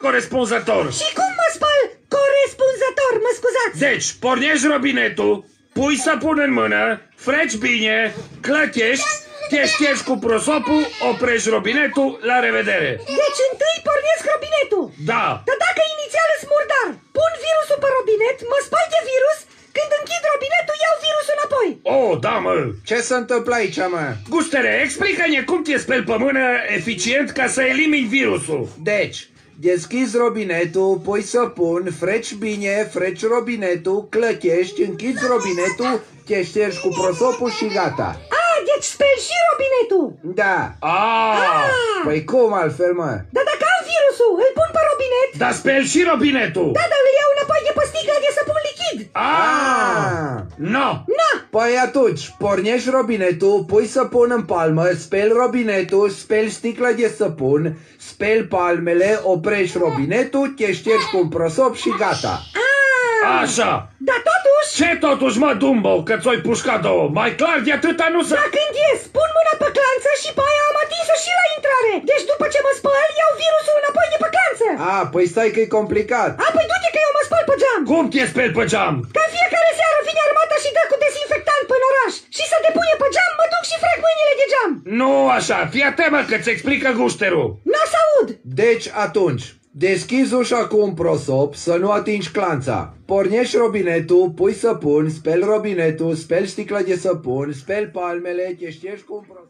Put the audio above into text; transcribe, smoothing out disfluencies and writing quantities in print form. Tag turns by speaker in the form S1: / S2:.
S1: corespunzător.
S2: Și cum mă spăl corespunzător, mă scuzați?
S1: Deci, pornești robinetul, pui săpun în mână, freci bine, clăchești, te ștergi cu prosopul, oprești robinetul, la revedere.
S2: Deci întâi pornesc robinetul.
S1: Da.
S2: Dar dacă inițial sunt murdar, pun virusul pe robinet, mă spăl de virus, când închid robinetul iau virusul înapoi.
S1: Oh, da, mă.
S3: Ce se întâmplă aici, mă?
S1: Gustere, explică-ne cum te speli pe mână eficient ca să elimini virusul.
S3: Deci, deschizi robinetul, pui săpun, freci bine, freci robinetul, clăchești, închizi robinetul, te ștergi cu prosopul și gata.
S2: Deci speli și robinetul.
S3: Da. Păi cum altfel, mă?
S2: Dar dacă am virusul, îl pun pe robinet.
S1: Dar speli și robinetul.
S2: Da, dar îl iau înapoi de pe sticla de săpun lichid.
S1: No.
S3: Păi atunci, pornești robinetul, pui săpun în palmă, speli robinetul, speli sticla de săpun, speli palmele, oprești robinetul, te ștergi cu un prosop și gata.
S1: Așa.
S2: Dar totuși...
S1: Ce totuși, mă, Dumbo, că ți-oi pușcat două? Mai clar de atâta nu se...
S2: Da, când ies, pun mâna pe clanță și pe aia am atins-o și la intrare. Deci după ce mă spăl, iau virusul înapoi de pe clanță.
S3: Păi stai că e complicat.
S2: Păi du-te că eu mă spăl pe geam.
S1: Cum te speli pe geam?
S2: Ca fiecare seară vine armata și dă cu dezinfectant până oraș. Și să depune pe geam, mă duc și frec mâinile de geam.
S1: Nu așa, fii atent, mă, că-ți explică gușterul.
S2: N-o să aud.
S3: Deci atunci, deschizi ușa cu un prosop să nu atingi clanța. Pornești robinetul, pui săpun, speli robinetul, speli sticla de săpun, speli palmele, te ștergi cu un prosop.